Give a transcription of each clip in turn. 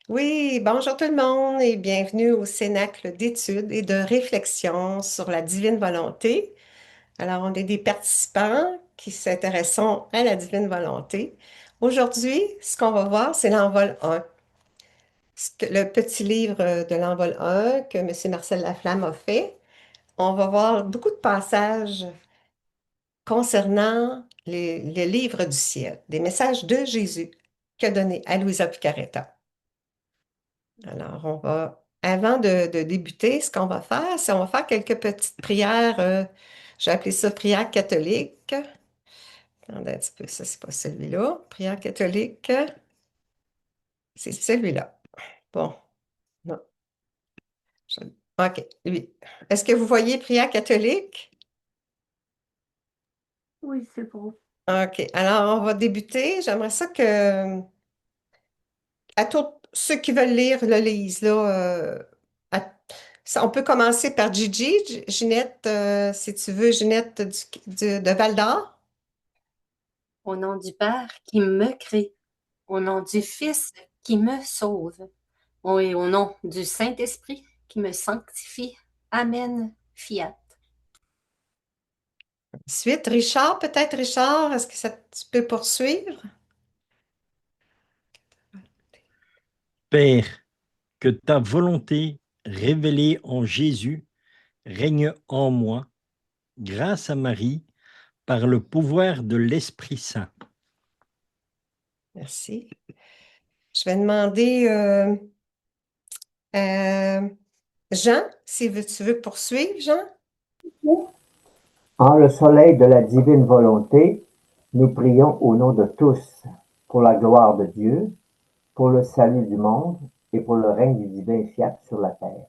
Oui, bonjour tout le monde et bienvenue au Cénacle d'études et de réflexion sur la divine volonté. Alors, on est des participants qui s'intéressent à la divine volonté. Aujourd'hui, ce qu'on va voir, c'est l'envol 1, le petit livre de l'envol 1 que M. Marcel Laflamme a fait. On va voir beaucoup de passages concernant les livres du ciel, des messages de Jésus qu'a donné à Louisa Picaretta. Alors, avant de débuter, ce qu'on va faire, c'est on va faire quelques petites prières. J'ai appelé ça prière catholique. Attendez un petit peu, ça, c'est pas celui-là. Prière catholique, c'est celui-là. Bon, non. je- OK, lui. Est-ce que vous voyez prière catholique? Oui, c'est bon. OK, alors on va débuter. J'aimerais ça que, à tous ceux qui veulent lire le lisent, là. À- on peut commencer par Gigi, Ginette, si tu veux, Ginette de Val d'Or. Au nom du Père qui me crée, au nom du Fils qui me sauve, et au nom du Saint-Esprit qui me sanctifie. Amen. Fiat. Ensuite, Richard, peut-être Richard, est-ce que tu peux poursuivre? Père, que ta volonté révélée en Jésus règne en moi, grâce à Marie, par le pouvoir de l'Esprit Saint. Merci. Je vais demander à Jean, si tu veux poursuivre, Jean. En le soleil de la divine volonté, nous prions au nom de tous, pour la gloire de Dieu, pour le salut du monde et pour le règne du divin fiat sur la terre.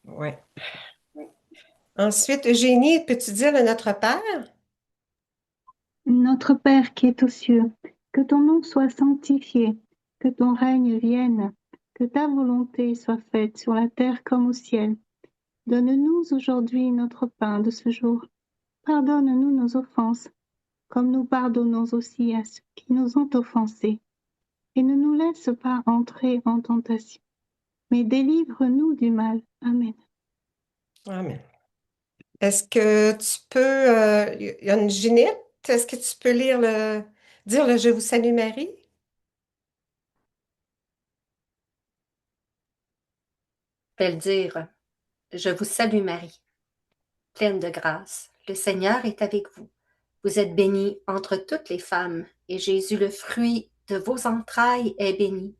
Oui. Ensuite, Eugénie, peux-tu dire le Notre Père? Notre Père qui es aux cieux, que ton nom soit sanctifié, que ton règne vienne, que ta volonté soit faite sur la terre comme au ciel. Donne-nous aujourd'hui notre pain de ce jour. Pardonne-nous nos offenses, comme nous pardonnons aussi à ceux qui nous ont offensés. Et ne nous laisse pas entrer en tentation, mais délivre-nous du mal. Amen. Amen. Est-ce que tu peux, il y a une Ginette, est-ce que tu peux dire le Je vous salue Marie? Je vais le dire. Je vous salue Marie, pleine de grâce. Le Seigneur est avec vous. Vous êtes bénie entre toutes les femmes, et Jésus, le fruit de vos entrailles, est béni.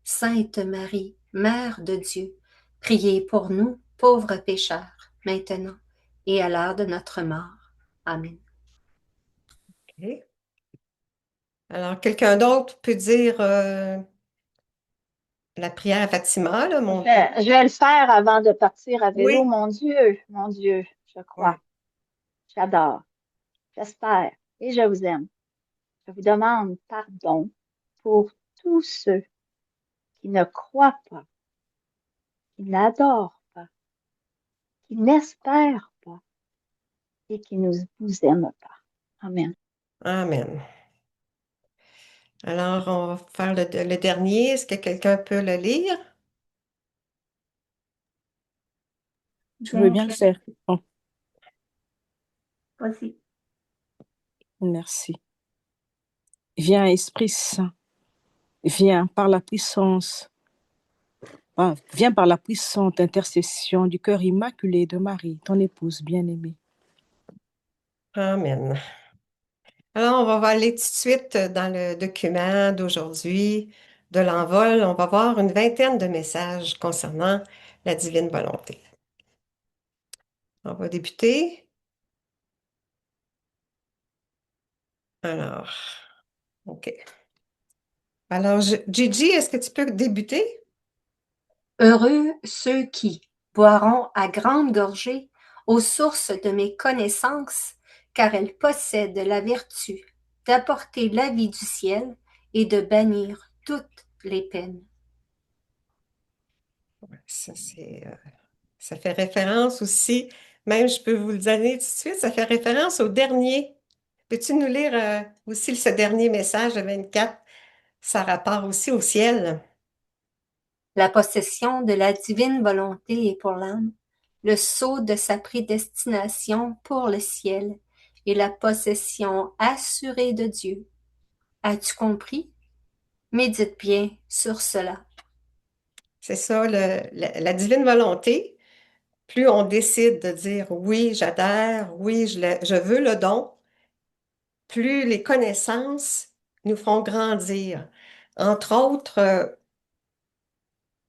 Sainte Marie, Mère de Dieu, priez pour nous, pauvres pécheurs, maintenant et à l'heure de notre mort. Amen. OK. Alors, quelqu'un d'autre peut dire la prière à Fatima, là, Je mon... vais, je vais le faire avant de partir à vélo. Oui. Mon Dieu, je crois, Oui. j'adore, j'espère et je vous aime. Je vous demande pardon pour tous ceux qui ne croient pas, qui n'adorent pas, qui n'espèrent pas et qui ne vous aiment pas. Amen. Amen. Alors, on va faire le dernier. Est-ce que quelqu'un peut le lire? Je veux bien le faire. Oh, Voici. merci. Viens, Esprit Saint, viens par la puissance, viens par la puissante intercession du cœur immaculé de Marie, ton épouse bien-aimée. Amen. Alors, on va aller tout de suite dans le document d'aujourd'hui de l'envol. On va voir une vingtaine de messages concernant la divine volonté. On va débuter. Alors, OK. Alors, Gigi, est-ce que tu peux débuter? Heureux ceux qui boiront à grandes gorgées aux sources de mes connaissances, car elles possèdent la vertu d'apporter la vie du ciel et de bannir toutes les peines. Ouais, ça fait référence aussi, même je peux vous le donner tout de suite, ça fait référence au dernier. Peux-tu nous lire aussi ce dernier message de 24? Ça rapporte aussi au ciel. La possession de la divine volonté est pour l'âme, le sceau de sa prédestination pour le ciel et la possession assurée de Dieu. As-tu compris? Médite bien sur cela. C'est ça, la divine volonté. Plus on décide de dire oui, j'adhère, oui, je veux le don, plus les connaissances nous feront grandir. Entre autres,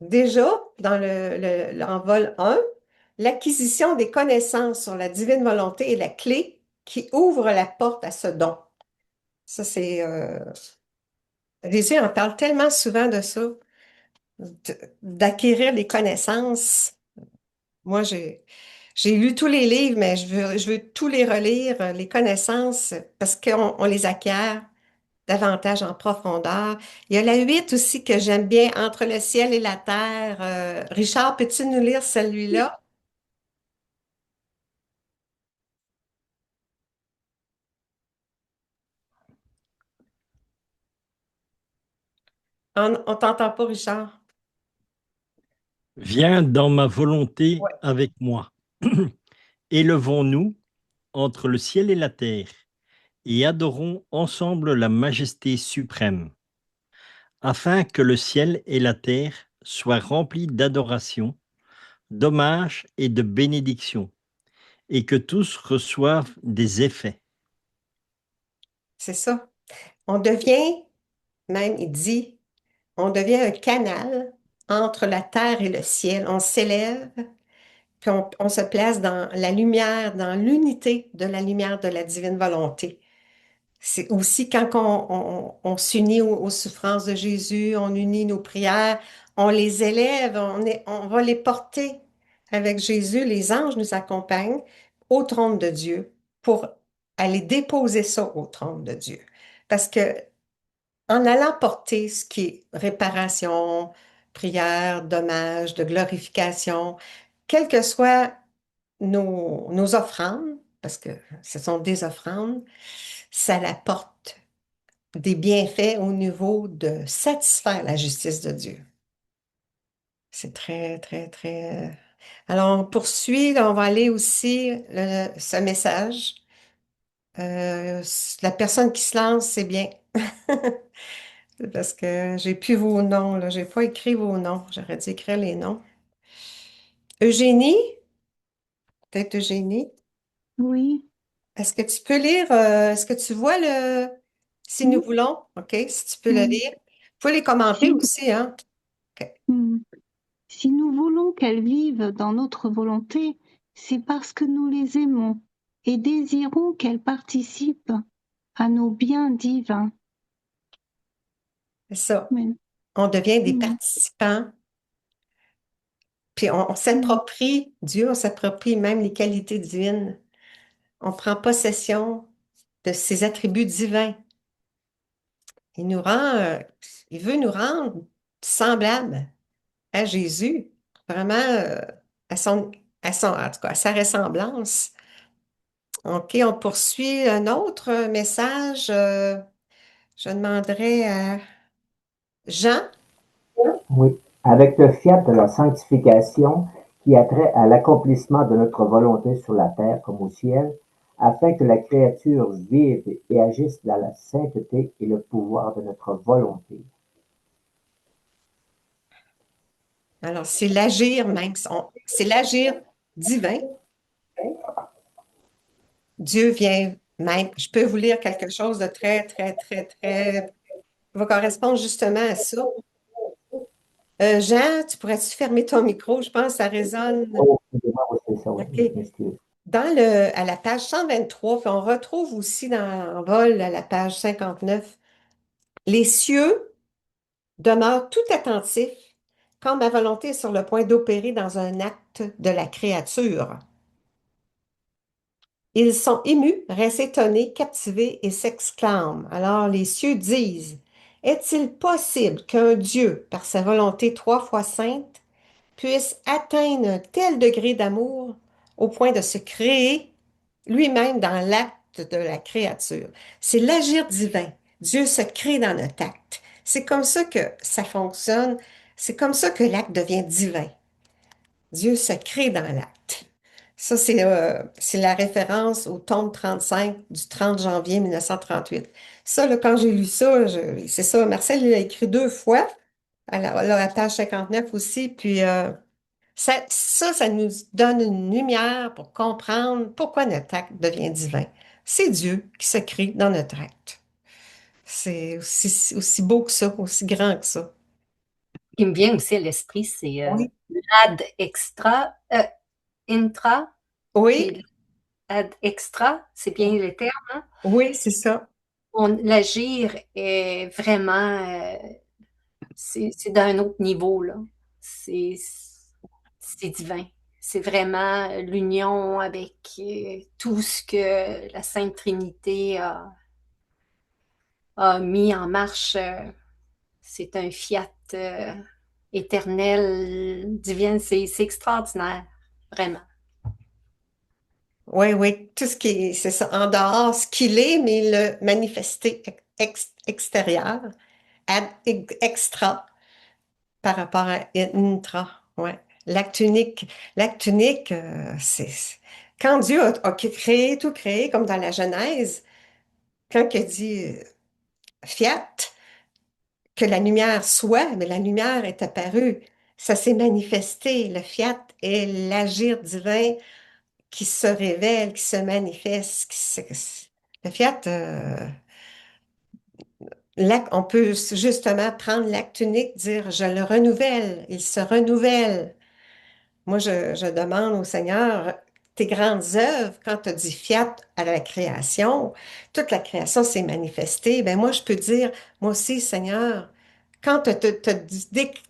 déjà, dans l'envol 1, l'acquisition des connaissances sur la divine volonté est la clé qui ouvre la porte à ce don. Ça, c'est... Jésus en parle tellement souvent de ça, d'acquérir les connaissances. Moi, j'ai lu tous les livres, mais je veux tous les relire, les connaissances, parce qu'on les acquiert davantage en profondeur. Il y a la 8 aussi que j'aime bien, Entre le ciel et la terre. Richard, peux-tu nous lire celui-là? On t'entend pas, Richard. Viens dans ma volonté Ouais. avec moi. Élevons-nous entre le ciel et la terre et adorons ensemble la majesté suprême, afin que le ciel et la terre soient remplis d'adoration, d'hommage et de bénédiction, et que tous reçoivent des effets. C'est ça. On devient, même il dit, on devient un canal entre la terre et le ciel. On s'élève, puis on se place dans la lumière, dans l'unité de la lumière de la divine volonté. C'est aussi quand on s'unit aux souffrances de Jésus, on unit nos prières, on les élève, on va les porter avec Jésus. Les anges nous accompagnent au trône de Dieu pour aller déposer ça au trône de Dieu. Parce que en allant porter ce qui est réparation, prière, dommage, de glorification, quelles que soient nos offrandes, parce que ce sont des offrandes, ça apporte des bienfaits au niveau de satisfaire la justice de Dieu. C'est très, très, très... Alors, on poursuit, là, on va aller aussi ce message. La personne qui se lance, c'est bien. Parce que j'ai plus vos noms, là. J'ai pas écrit vos noms. J'aurais dû écrire les noms. Eugénie, peut-être Eugénie. Oui, Est-ce que tu peux lire, est-ce que tu vois le Si nous oui. voulons? OK, si tu peux le Hmm. lire. Vous pouvez les commenter Si, aussi, hein? OK. hmm. Si nous voulons qu'elles vivent dans notre volonté, c'est parce que nous les aimons et désirons qu'elles participent à nos biens divins. C'est ça. Amen. On devient des Hmm. participants, puis on Hmm. s'approprie, Dieu, on s'approprie même les qualités divines. On prend possession de ses attributs divins. Il nous rend, il veut nous rendre semblables à Jésus, vraiment à en tout cas, à sa ressemblance. OK, on poursuit un autre message. Je demanderai à Jean. Oui, avec le fiat de la sanctification qui a trait à l'accomplissement de notre volonté sur la terre comme au ciel, afin que la créature vive et agisse dans la sainteté et le pouvoir de notre volonté. Alors, c'est l'agir même, c'est l'agir divin. Dieu vient même. Je peux vous lire quelque chose de très, très, très, très, qui va correspondre justement à ça. Jean, tu pourrais-tu fermer ton micro? Je pense que ça résonne. Oh, excusez-moi, oui, c'est ça, oui, OK. je m'excuse. À la page 123, puis on retrouve aussi en vol à la page 59, les cieux demeurent tout attentifs quand ma volonté est sur le point d'opérer dans un acte de la créature. Ils sont émus, restent étonnés, captivés et s'exclament. Alors les cieux disent, est-il possible qu'un Dieu, par sa volonté 3 fois sainte, puisse atteindre un tel degré d'amour au point de se créer lui-même dans l'acte de la créature? C'est l'agir divin. Dieu se crée dans notre acte. C'est comme ça que ça fonctionne. C'est comme ça que l'acte devient divin. Dieu se crée dans l'acte. Ça, c'est la référence au tome 35 du 30 janvier 1938. Ça, là, quand j'ai lu ça, c'est ça, Marcel l'a écrit deux fois, à la page 59 aussi, puis ça nous donne une lumière pour comprendre pourquoi notre acte devient divin. C'est Dieu qui se crée dans notre acte. C'est aussi beau que ça, aussi grand que ça. Ce qui me vient aussi à l'esprit, c'est Oui. ad extra, intra, Oui, puis ad extra, c'est bien le terme, hein? oui, c'est ça. L'agir est vraiment, c'est d'un autre niveau, là. C'est, c'est divin. C'est vraiment l'union avec tout ce que la Sainte Trinité a mis en marche. C'est un fiat éternel, divin. C'est extraordinaire, vraiment. Oui, oui, tout ce qui est, c'est ça, en dehors, ce qu'il est, mais le manifesté extérieur, extra, par rapport à intra. Ouais. L'acte unique, quand Dieu a créé, tout créé, comme dans la Genèse, quand il dit fiat, que la lumière soit, mais la lumière est apparue, ça s'est manifesté. Le fiat est l'agir divin qui se révèle, qui se manifeste. Le fiat, on peut justement prendre l'acte unique, dire je le renouvelle, il se renouvelle. Moi, je demande au Seigneur, tes grandes œuvres, quand tu as dit fiat à la création, toute la création s'est manifestée. Ben moi, je peux dire, moi aussi, Seigneur, quand tu as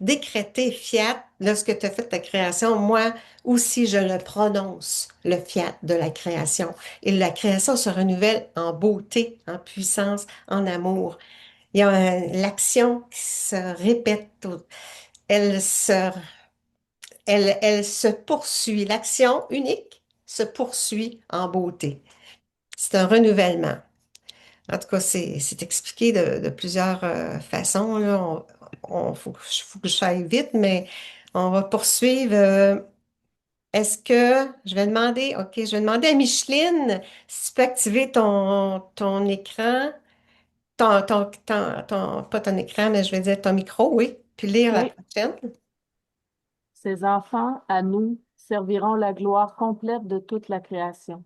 décrété fiat, lorsque tu as fait ta création, moi aussi, je le prononce, le fiat de la création. Et la création se renouvelle en beauté, en puissance, en amour. Il y a l'action qui se répète, elle se elle se poursuit. L'action unique se poursuit en beauté. C'est un renouvellement. En tout cas, c'est expliqué de plusieurs façons, là. Faut que j'aille vite, mais on va poursuivre. Est-ce que je vais demander, OK, je vais demander à Micheline si tu peux activer ton écran, pas ton écran, mais je vais dire ton micro, oui, puis lire la Oui, prochaine. ces enfants, à nous, serviront la gloire complète de toute la création.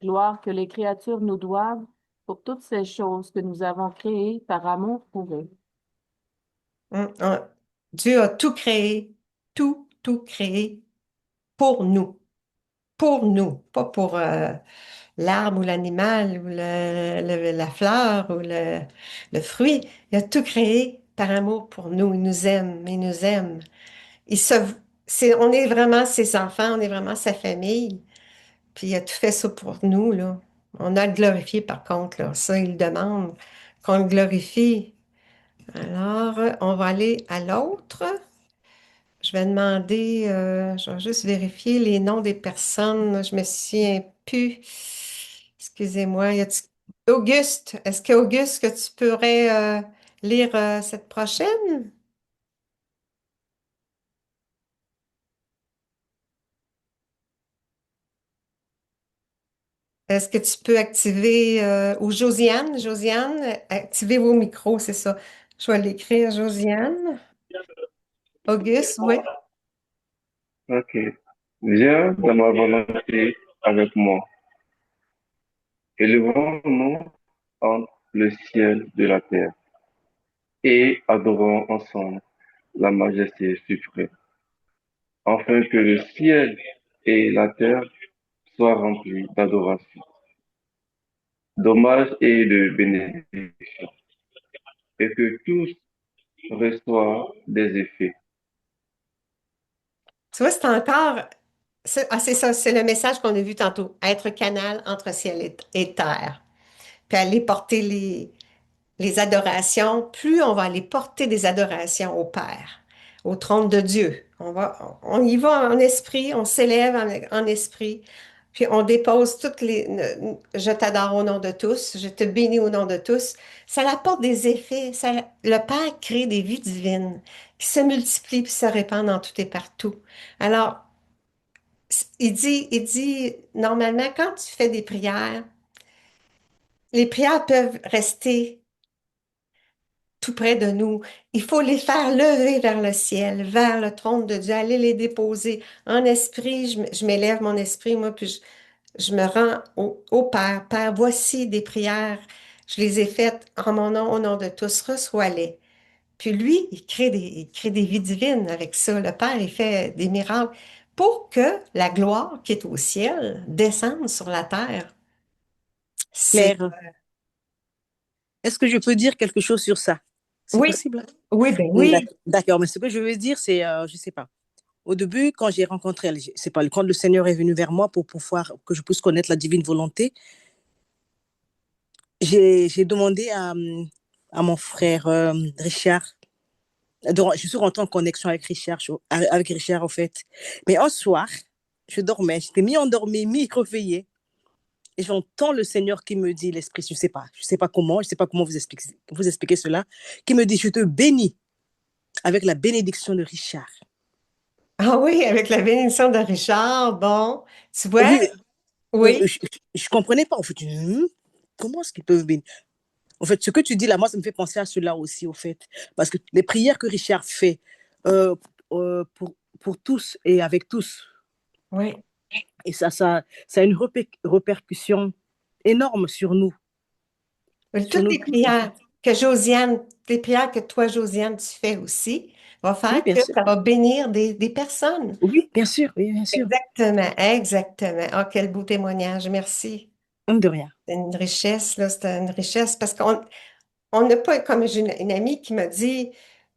Gloire que les créatures nous doivent pour toutes ces choses que nous avons créées par amour pour eux. Dieu a tout créé pour nous, pas pour l'arbre ou l'animal ou la fleur ou le fruit. Il a tout créé par amour pour nous. Il nous aime. Il se, on est vraiment ses enfants, on est vraiment sa famille. Puis il a tout fait ça pour nous, là. On a à le glorifier par contre, là. Ça, il demande qu'on le glorifie. Alors, on va aller à l'autre. Je vais demander, je vais juste vérifier les noms des personnes. Je me souviens plus. Excusez-moi. Auguste, est-ce que Auguste, que tu pourrais lire cette prochaine? Est-ce que tu peux activer, ou Josiane, activez vos micros, c'est ça. Je vais l'écrire, Josiane. Auguste, oui. Ok. Viens dans ma volonté avec moi. Élevons-nous entre le ciel de la terre et adorons ensemble la majesté suprême, afin que le ciel et la terre soient remplis d'adoration, d'hommages et de bénédictions, et que tous reçoivent des effets. Tu vois, c'est encore, c'est ça, c'est le message qu'on a vu tantôt, être canal entre ciel et terre. Puis aller porter les adorations, plus on va aller porter des adorations au Père, au trône de Dieu. On y va en esprit, on s'élève en esprit, Puis on dépose toutes les je t'adore au nom de tous, je te bénis au nom de tous. Ça apporte des effets. Le Père crée des vies divines qui se multiplient puis se répandent en tout et partout. Alors, il dit, normalement, quand tu fais des prières, les prières peuvent rester tout près de nous. Il faut les faire lever vers le ciel, vers le trône de Dieu, aller les déposer en esprit. Je m'élève mon esprit, moi, puis je me rends au Père. Père, voici des prières. Je les ai faites en mon nom, au nom de tous. Reçois-les. Puis lui, il crée des vies divines avec ça. Le Père, il fait des miracles pour que la gloire qui est au ciel descende sur la terre. C'est, Claire, est-ce que je peux dire quelque chose sur ça? C'est oui, possible? oui, ben oui. D'accord, mais ce que je veux dire, c'est, je sais pas. Au début, quand j'ai rencontré elle, c'est pas, quand le Seigneur est venu vers moi pour pouvoir que je puisse connaître la divine volonté, j'ai demandé à mon frère Richard. Je suis rentrée en connexion avec Richard, en fait. Mais un soir, je dormais, j'étais mi-endormie, mi-réveillée. Et j'entends le Seigneur qui me dit, l'Esprit, je sais pas comment, je sais pas comment vous expliquer cela, qui me dit, je te bénis avec la bénédiction de Richard. Ah oui, avec la bénédiction de Richard, bon, tu vois, Oui, oui, je comprenais pas. En fait, comment est-ce qu'ils peuvent bénir? En fait, ce que tu dis là, moi, ça me fait penser à cela aussi, au fait. Parce que les prières que Richard fait euh, pour tous et avec tous, oui. et ça a une répercussion énorme sur Toutes nous les tous, en prières fait. que Josiane, les prières que toi, Josiane, tu fais aussi, va Oui, faire bien que sûr. ça va bénir des personnes. Oui, bien sûr, oui, bien sûr. Exactement, exactement. Ah, quel beau témoignage, merci. De rien. C'est une richesse, là, c'est une richesse parce on n'a pas, comme j'ai une amie qui m'a dit,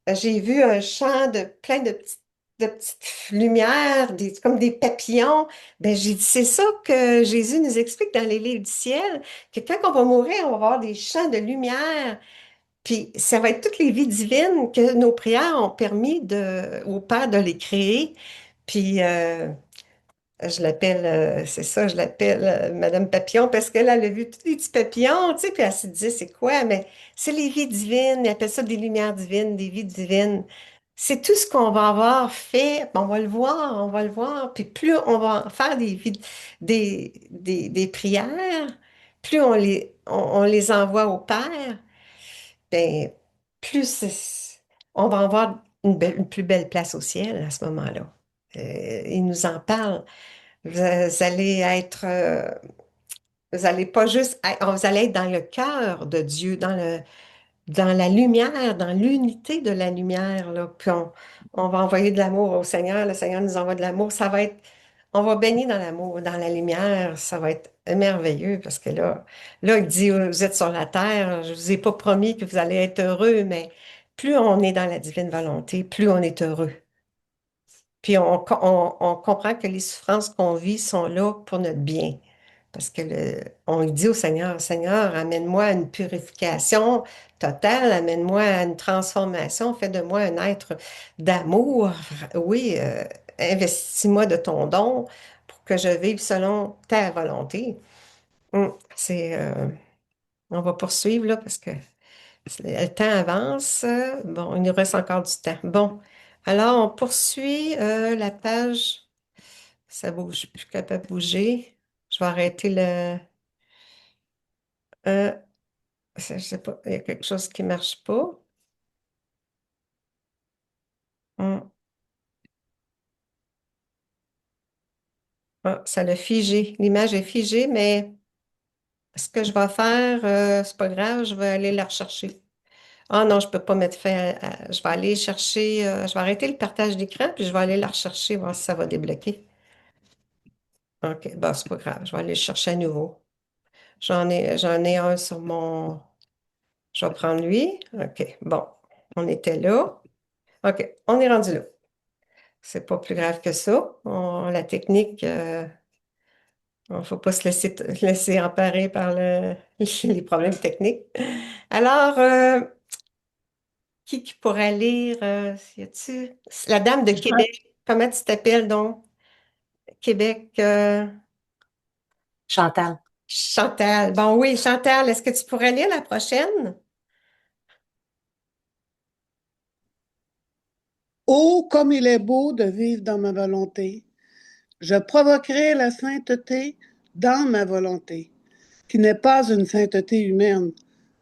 j'ai vu un champ de plein de petites lumières, comme des papillons. Ben, j'ai dit, c'est ça que Jésus nous explique dans les livres du ciel, que quand on va mourir, on va avoir des champs de lumière. Puis ça va être toutes les vies divines que nos prières ont permis au Père de les créer. Puis je l'appelle, c'est ça, je l'appelle Madame Papillon parce qu'elle elle a vu tous les petits papillons, tu sais, puis elle se disait, c'est quoi? Mais c'est les vies divines, elle appelle ça des lumières divines, des vies divines. C'est tout ce qu'on va avoir fait, on va le voir, on va le voir. Puis plus on va faire des prières, plus on les envoie au Père, ben, plus on va avoir une plus belle place au ciel à ce moment-là. Il nous en parle. Vous allez être, vous allez pas juste, vous allez être dans le cœur de Dieu, dans la lumière, dans l'unité de la lumière, là. Puis on va envoyer de l'amour au Seigneur, le Seigneur nous envoie de l'amour. On va baigner dans l'amour, dans la lumière. Ça va être merveilleux parce que là, il dit, vous êtes sur la terre, je vous ai pas promis que vous allez être heureux, mais plus on est dans la divine volonté, plus on est heureux. Puis on comprend que les souffrances qu'on vit sont là pour notre bien. Parce que on dit au Seigneur, Seigneur, amène-moi à une purification totale, amène-moi à une transformation, fais de moi un être d'amour. Oui, investis-moi de ton don pour que je vive selon ta volonté. C'est, on va poursuivre là parce que le temps avance. Bon, il nous reste encore du temps. Bon, alors on poursuit la page. Ça bouge, je suis plus capable de bouger. Je vais arrêter le. euh, je sais pas, il y a quelque chose qui marche pas. Hum. Ah, ça l'a figé. L'image est figée, mais ce que je vais faire, c'est pas grave, je vais aller la rechercher. Ah non, je peux pas mettre fin je vais aller chercher, je vais arrêter le partage d'écran, puis je vais aller la rechercher, voir si ça va débloquer. OK, bon, c'est pas grave, je vais aller le chercher à nouveau. J'en ai un sur mon. Je vais prendre lui. OK, bon, on était là. OK, on est rendu là. C'est pas plus grave que ça. La technique, il ne faut pas se laisser emparer par les problèmes techniques. Alors, qui pourrait lire? Y a-tu? La Dame de Je pense, Québec. Comment tu t'appelles donc? Québec. Chantal. Chantal. Bon, oui, Chantal, est-ce que tu pourrais lire la prochaine? Oh, comme il est beau de vivre dans ma volonté. Je provoquerai la sainteté dans ma volonté, qui n'est pas une sainteté humaine,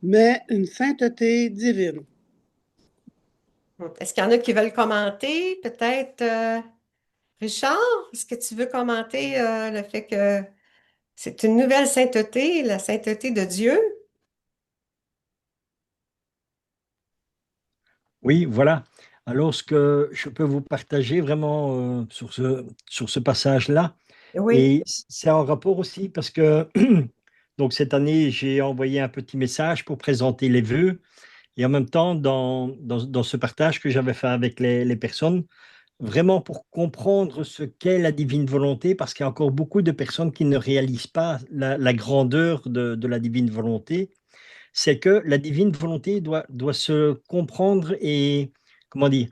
mais une sainteté divine. Est-ce qu'il y en a qui veulent commenter? Peut-être Richard, est-ce que tu veux commenter le fait que c'est une nouvelle sainteté, la sainteté de Dieu? Oui, voilà. Alors, ce que je peux vous partager vraiment sur ce passage-là, Oui, et c'est en rapport aussi parce que donc cette année, j'ai envoyé un petit message pour présenter les vœux et en même temps, dans ce partage que j'avais fait avec les personnes, vraiment pour comprendre ce qu'est la divine volonté, parce qu'il y a encore beaucoup de personnes qui ne réalisent pas la grandeur de la divine volonté. C'est que la divine volonté doit se comprendre et, comment dire,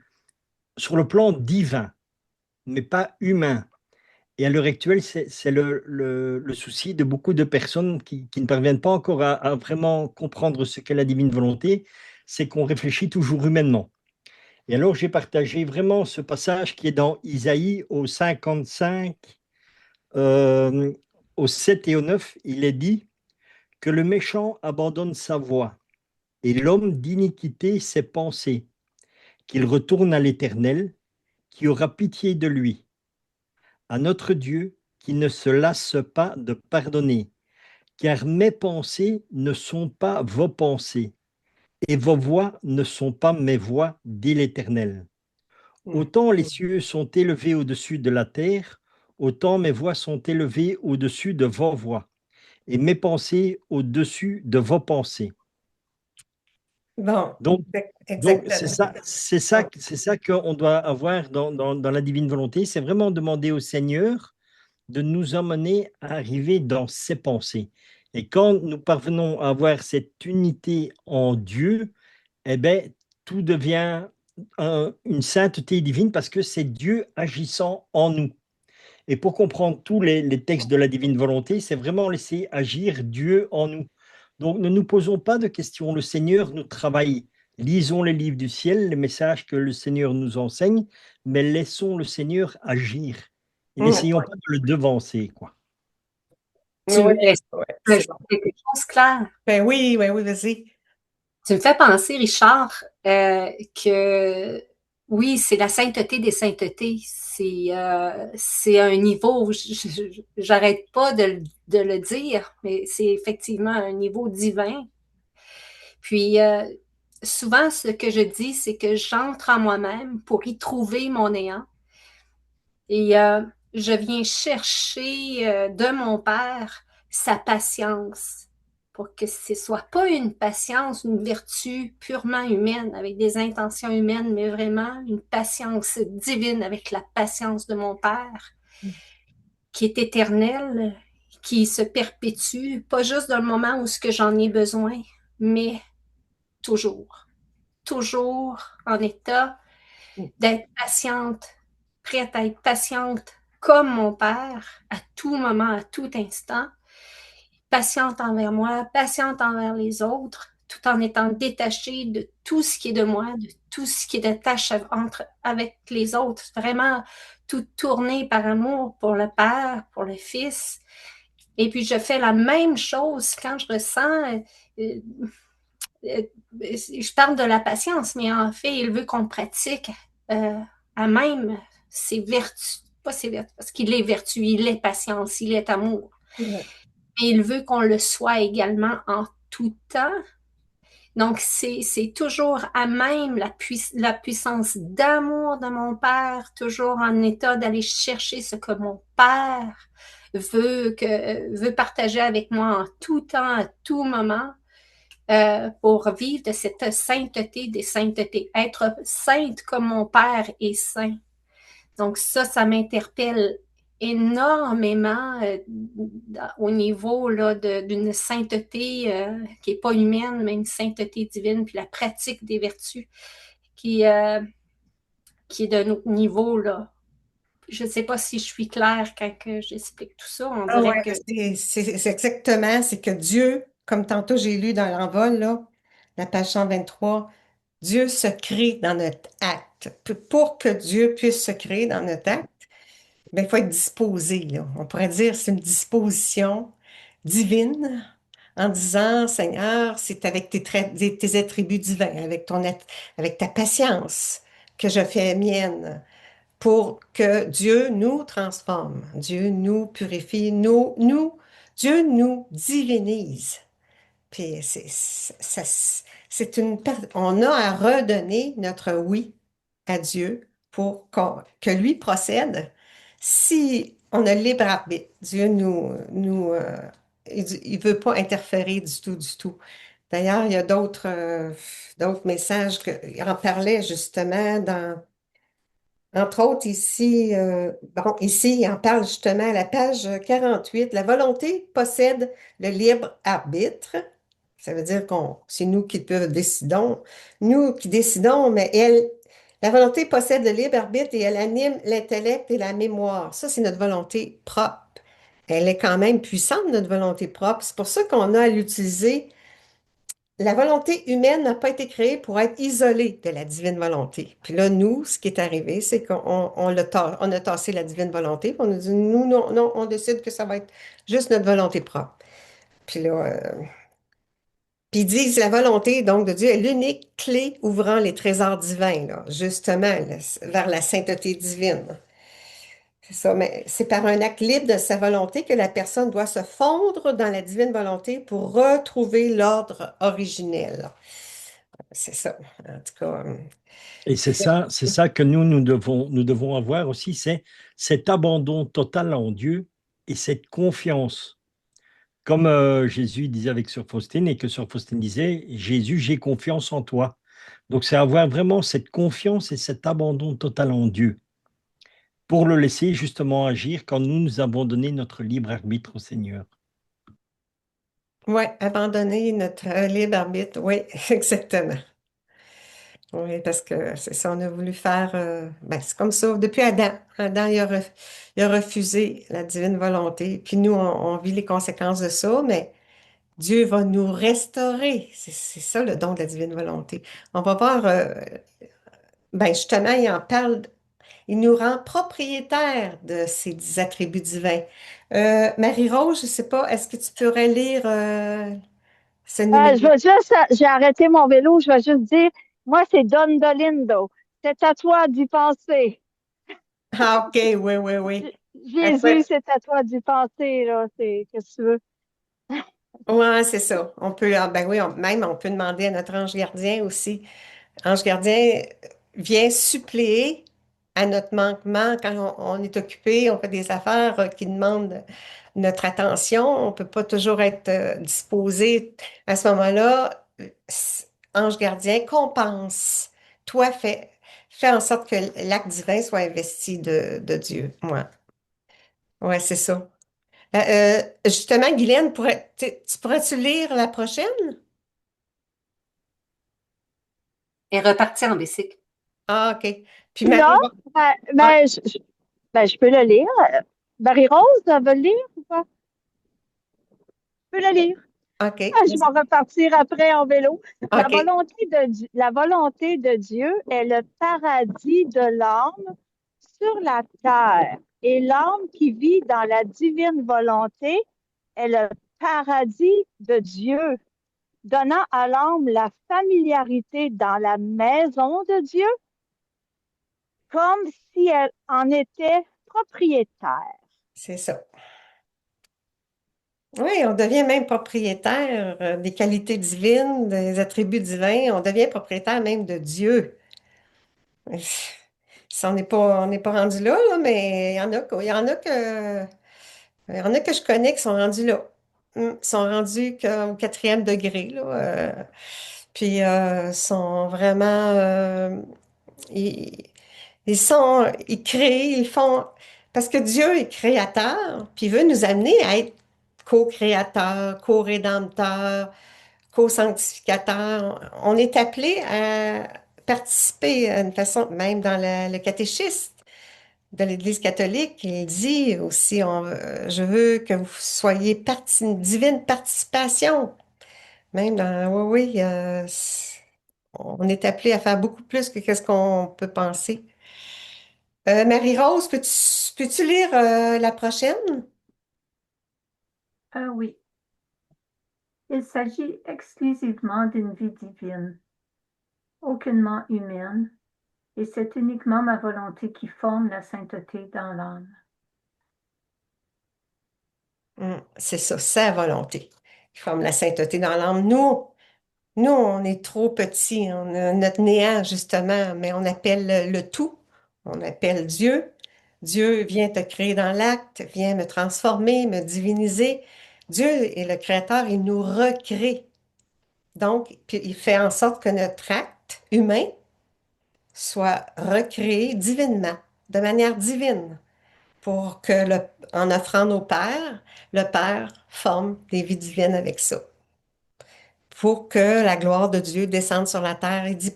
sur le plan divin, mais pas humain. Et à l'heure actuelle, c'est le souci de beaucoup de personnes qui ne parviennent pas encore à vraiment comprendre ce qu'est la divine volonté, c'est qu'on réfléchit toujours humainement. Et alors, j'ai partagé vraiment ce passage qui est dans Isaïe au 55, euh, au 7 et au 9. Il est dit que le méchant abandonne sa voie et l'homme d'iniquité ses pensées, qu'il retourne à l'Éternel, qui aura pitié de lui, à notre Dieu, qui ne se lasse pas de pardonner, car mes pensées ne sont pas vos pensées, et vos voix ne sont pas mes voix, dit l'Éternel. Autant les cieux sont élevés au-dessus de la terre, autant mes voix sont élevées au-dessus de vos voix, et mes pensées au-dessus de vos pensées. bon, Donc, donc exactement. c'est ça qu'on doit avoir dans la divine volonté, c'est vraiment demander au Seigneur de nous emmener à arriver dans ses pensées. Et quand nous parvenons à avoir cette unité en Dieu, eh bien, tout devient une sainteté divine parce que c'est Dieu agissant en nous. Et pour comprendre tous les textes de la divine volonté, c'est vraiment laisser agir Dieu en nous. Donc ne nous posons pas de questions. Le Seigneur nous travaille. Lisons les livres du ciel, les messages que le Seigneur nous enseigne, mais laissons le Seigneur agir. Et Mm. n'essayons pas de le devancer, quoi. Tu Oui, est-ce ouais, que je c'est dis bon. quelque chose, Claire? Ben oui, oui, oui, vas-y. Tu me fais penser, Richard, que oui, c'est la sainteté des saintetés. C'est un niveau, j'arrête pas de le dire, mais c'est effectivement un niveau divin. Puis, souvent, ce que je dis, c'est que j'entre en moi-même pour y trouver mon néant. Et je viens chercher de mon Père sa patience pour que ce ne soit pas une patience, une vertu purement humaine, avec des intentions humaines, mais vraiment une patience divine avec la patience de mon Père, qui est éternelle, qui se perpétue, pas juste dans le moment où ce que j'en ai besoin, mais toujours, toujours en état d'être patiente, prête à être patiente comme mon Père, à tout moment, à tout instant, patiente envers moi, patiente envers les autres, tout en étant détachée de tout ce qui est de moi, de tout ce qui est de tâche avec les autres. Vraiment, tout tourné par amour pour le Père, pour le Fils. Et puis, je fais la même chose quand je ressens... je parle de la patience, mais en fait, il veut qu'on pratique à même ses vertus, pas ses vertus, parce qu'il est vertu, il est patience, il est amour. Ouais. Mais il veut qu'on le soit également en tout temps. Donc, c'est toujours à même la puissance d'amour de mon Père, toujours en état d'aller chercher ce que mon Père veut partager avec moi en tout temps, à tout moment. Pour vivre de cette sainteté des saintetés, être sainte comme mon Père est saint. Donc ça m'interpelle énormément au niveau là, d'une sainteté qui n'est pas humaine, mais une sainteté divine, puis la pratique des vertus qui est d'un autre niveau là, Je ne sais pas si je suis claire quand que j'explique tout ça. On Ah dirait ouais, que c'est exactement, c'est que Dieu, comme tantôt j'ai lu dans l'envol, là, la page 123, Dieu se crée dans notre acte. Pour que Dieu puisse se créer dans notre acte, ben, il faut être disposé, là. On pourrait dire c'est une disposition divine en disant, Seigneur, c'est avec tes attributs divins, avec ta patience que je fais mienne pour que Dieu nous transforme, Dieu nous purifie, Dieu nous divinise. Puis on a à redonner notre oui à Dieu pour que lui procède. Si on a le libre arbitre, Dieu il veut pas interférer du tout, du tout. D'ailleurs, il y a d'autres messages il en parlait justement entre autres, ici, ici, il en parle justement à la page 48. La volonté possède le libre arbitre. Ça veut dire c'est nous qui décidons. Nous qui décidons, mais la volonté possède le libre arbitre et elle anime l'intellect et la mémoire. Ça, c'est notre volonté propre. Elle est quand même puissante, notre volonté propre. C'est pour ça qu'on a à l'utiliser. La volonté humaine n'a pas été créée pour être isolée de la divine volonté. Puis là, nous, ce qui est arrivé, c'est on a tassé la divine volonté, puis on a dit, nous, non, non, on décide que ça va être juste notre volonté propre. Puis là, puis ils disent la volonté, donc, de Dieu est l'unique clé ouvrant les trésors divins, là, justement, là, vers la sainteté divine. C'est ça, mais c'est par un acte libre de sa volonté que la personne doit se fondre dans la divine volonté pour retrouver l'ordre originel. C'est ça, en tout cas. Et c'est ça que nous devons avoir aussi, c'est cet abandon total en Dieu et cette confiance. Comme Jésus disait avec Sœur Faustine et que Sœur Faustine disait, Jésus, j'ai confiance en toi. Donc c'est avoir vraiment cette confiance et cet abandon total en Dieu pour le laisser justement agir quand nous avons donné notre libre arbitre au Seigneur. Oui, abandonner notre libre arbitre, oui, exactement. Oui, parce que c'est ça, on a voulu faire, ben, c'est comme ça, depuis Adam. Adam, il a refusé la divine volonté, puis nous, on vit les conséquences de ça, mais Dieu va nous restaurer. C'est ça le don de la divine volonté. On va voir, ben justement, il en parle, il nous rend propriétaires de ces 10 attributs divins. Marie-Rose, je ne sais pas, est-ce que tu pourrais lire ce Je numéro? vais juste, j'ai arrêté mon vélo, je vais juste dire, moi, c'est Don Dolindo. C'est à toi d'y penser. Ah, OK, oui, oui, oui. Jésus, c'est à toi d'y penser, là. Qu'est-ce que tu veux? Ouais, c'est ça. On peut, ben oui, même on peut demander à notre ange gardien aussi. Ange gardien vient suppléer à notre manquement quand on est occupé, on fait des affaires qui demandent notre attention. On ne peut pas toujours être disposé. À ce moment-là, ange gardien compense. Toi, fais en sorte que l'acte divin soit investi de Dieu. Ouais, ouais, c'est ça. Justement, Guylaine, tu pourrais-tu lire la prochaine? est reparti en bicycle. Ah, OK. Puis Non, Marie, ben, ah, je peux le lire. Marie-Rose, elle veut le lire ou pas? Je peux le lire. OK. Je vais repartir après en vélo. OK. La volonté de Dieu est le paradis de l'âme sur la terre. Et l'âme qui vit dans la divine volonté est le paradis de Dieu, donnant à l'âme la familiarité dans la maison de Dieu, comme si elle en était propriétaire. C'est ça. Oui, on devient même propriétaire des qualités divines, des attributs divins. On devient propriétaire même de Dieu. Si on n'est pas rendu là, là, mais il y en a que je connais qui sont rendus là. Ils sont rendus au 4e degré, là. Puis sont vraiment, ils, ils créent, ils font, parce que Dieu est créateur, puis il veut nous amener à être co-créateur, co-rédempteur, co-sanctificateur. On est appelé à participer à une façon, même dans le catéchisme. de l'Église catholique, il dit aussi, je veux que vous soyez une divine participation. Même oui, oui, on est appelé à faire beaucoup plus que ce qu'on peut penser. Marie-Rose, peux-tu lire la prochaine? Ah oui, il s'agit exclusivement d'une vie divine, aucunement humaine, et c'est uniquement ma volonté qui forme la sainteté dans l'âme. C'est ça, sa volonté qui forme la sainteté dans l'âme. Nous, on est trop petits, on a notre néant, justement, mais on appelle le tout, on appelle Dieu. Dieu vient te créer dans l'acte, vient me transformer, me diviniser. Dieu est le créateur, il nous recrée. Donc, puis il fait en sorte que notre acte humain soit recréé divinement, de manière divine, pour que, en offrant au Père, le Père forme des vies divines avec ça. Pour que la gloire de Dieu descende sur la terre. Il dit,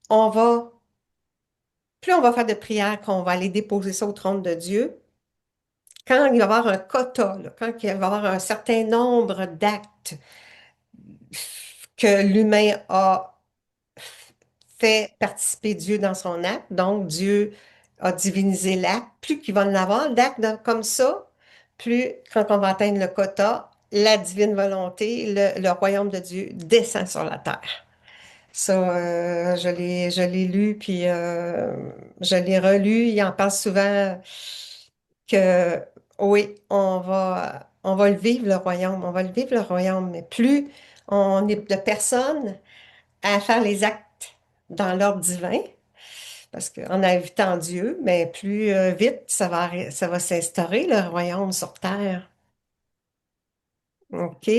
on va, plus on va faire de prières, qu'on va aller déposer ça au trône de Dieu, quand il va y avoir un quota, là, quand il va y avoir un certain nombre d'actes que l'humain a fait participer Dieu dans son acte, donc Dieu a divinisé l'acte, plus qu'il va en avoir d'actes comme ça, plus quand on va atteindre le quota, la divine volonté, le royaume de Dieu descend sur la terre. Ça, je l'ai lu, puis je l'ai relu. Il en parle souvent que oui, on va le vivre, le royaume, on va le vivre, le royaume, mais plus on est de personnes à faire les actes dans l'ordre divin, parce qu'en invitant Dieu, mais plus vite, ça va s'instaurer, le royaume sur terre. OK.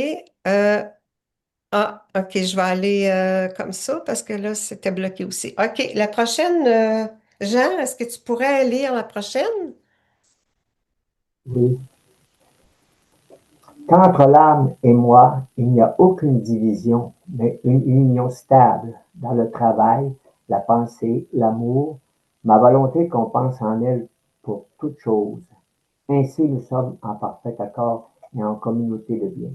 OK, je vais aller comme ça parce que là, c'était bloqué aussi. OK, la prochaine, Jean, est-ce que tu pourrais lire la prochaine? Oui. Qu'entre l'âme et moi, il n'y a aucune division, mais une union stable dans le travail, la pensée, l'amour, ma volonté qu'on pense en elle pour toute chose. Ainsi, nous sommes en parfait accord et en communauté de bien.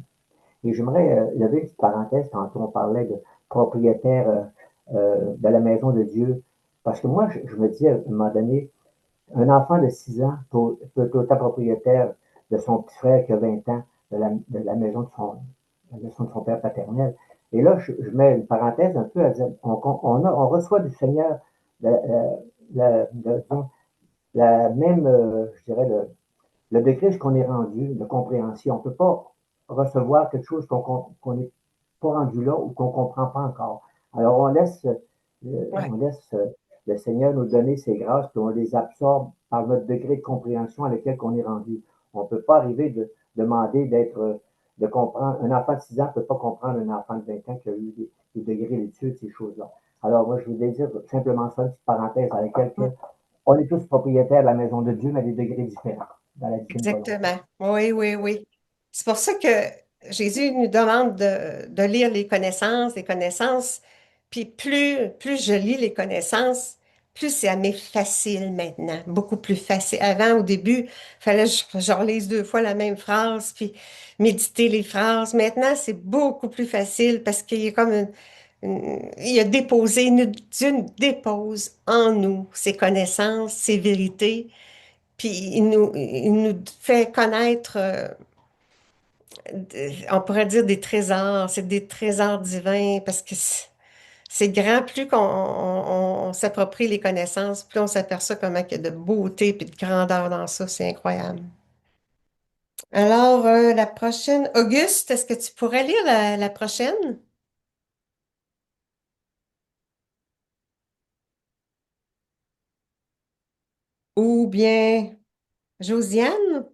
Et j'aimerais lever une petite parenthèse quand on parlait de propriétaire de la maison de Dieu, parce que moi, je me dis à un moment donné, un enfant de 6 ans peut être autant propriétaire de son petit frère qui a 20 ans de la maison de son père paternel. Et là, je mets une parenthèse un peu à dire, on reçoit du Seigneur disons, la même, je dirais, le degré qu'on est rendu de compréhension. On ne peut pas recevoir quelque chose qu'on n'est pas rendu là ou qu'on ne comprend pas encore. Alors, on laisse le Seigneur nous donner ses grâces, puis on les absorbe par notre degré de compréhension à lequel on est rendu. On ne peut pas arriver de demander de comprendre. Un enfant de 6 ans ne peut pas comprendre un enfant de 20 ans qui a eu des degrés d'études, ces choses-là. Alors, moi, je voulais dire simplement ça, une petite parenthèse à laquelle on est tous propriétaires de la maison de Dieu, mais à des degrés différents dans la divine volonté. Exactement. Oui, oui, oui. C'est pour ça que Jésus nous demande de lire les connaissances. Puis plus je lis les connaissances, plus c'est à mes facile maintenant, beaucoup plus facile. Avant, au début, il fallait que je relise 2 fois la même phrase, puis méditer les phrases. Maintenant, c'est beaucoup plus facile parce qu'il y a comme il a déposé, Dieu nous dépose en nous ses connaissances, ses vérités. Puis il nous fait connaître, on pourrait dire des trésors, c'est des trésors divins parce que c'est grand, plus on s'approprie les connaissances, plus on s'aperçoit comment il y a de beauté et de grandeur dans ça, c'est incroyable. Alors, la prochaine, Auguste, est-ce que tu pourrais lire la prochaine? Ou bien Josiane?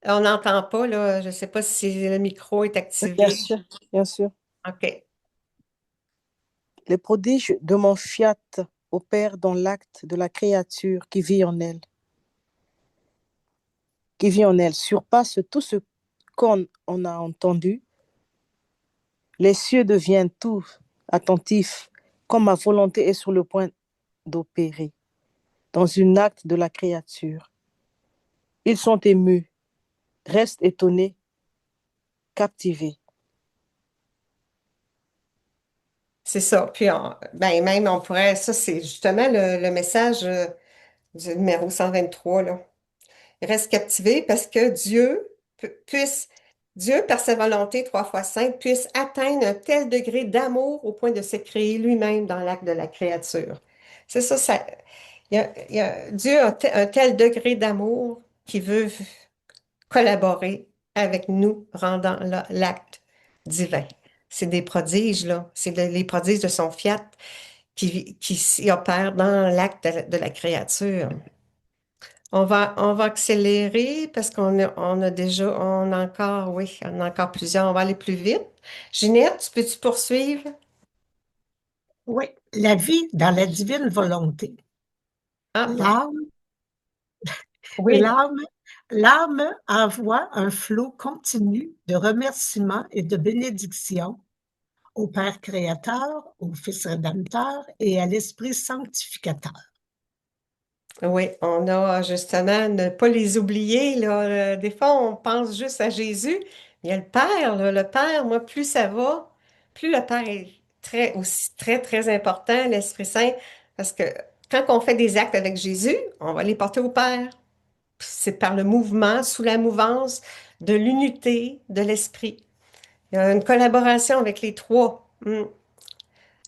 On n'entend pas, là. Je ne sais pas si le micro est Bien activé. sûr, bien sûr. OK. Les prodiges de mon fiat opèrent dans l'acte de la créature qui vit en elle, surpasse tout ce qu'on en a entendu. Les cieux deviennent tout attentifs comme ma volonté est sur le point d'opérer dans une acte de la créature. Ils sont émus, restent étonnés, captivés. C'est ça. Puis, ben, même, on pourrait, ça, c'est justement le message du numéro 123, là. Il reste captivé parce que Dieu, par sa volonté 3 fois 5, puisse atteindre un tel degré d'amour au point de se créer lui-même dans l'acte de la créature. C'est ça, Dieu a un tel degré d'amour qu'il veut collaborer avec nous, rendant l'acte divin. C'est des prodiges, là. C'est les prodiges de son fiat qui s'y opèrent dans l'acte de la créature. On va accélérer parce on a encore, oui, on a encore plusieurs. On va aller plus vite. Ginette, peux-tu poursuivre? Oui, la vie dans la divine volonté. Ah, bon. L'âme, Oui, l'âme, l'âme envoie un flot continu de remerciements et de bénédictions au Père créateur, au Fils rédempteur et à l'Esprit sanctificateur. oui, on a justement ne pas les oublier, là. Des fois, on pense juste à Jésus, mais il y a le Père, là. Le Père, moi, plus ça va, plus le Père est aussi très, très important, l'Esprit Saint, parce que quand on fait des actes avec Jésus, on va les porter au Père. C'est par le mouvement, sous la mouvance de l'unité de l'Esprit. Il y a une collaboration avec les trois.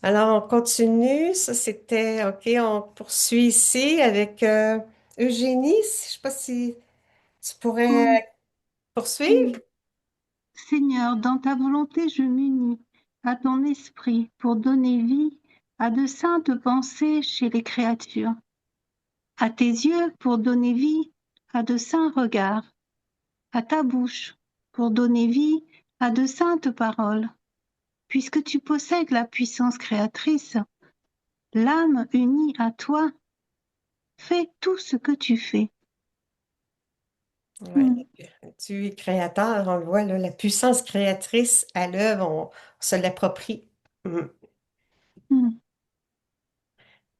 Alors, on continue. Ça, c'était OK. On poursuit ici avec Eugénie. Je ne sais pas si tu pourrais Oui, poursuivre. oui. Seigneur, dans ta volonté, je m'unis à ton esprit pour donner vie à de saintes pensées chez les créatures, à tes yeux pour donner vie à de saints regards, à ta bouche pour donner vie à de saintes paroles. Puisque tu possèdes la puissance créatrice, l'âme unie à toi fait tout ce que tu fais. Ouais. Mm, Tu es créateur, on le voit, là, la puissance créatrice à l'œuvre, on se l'approprie. Mm. mm,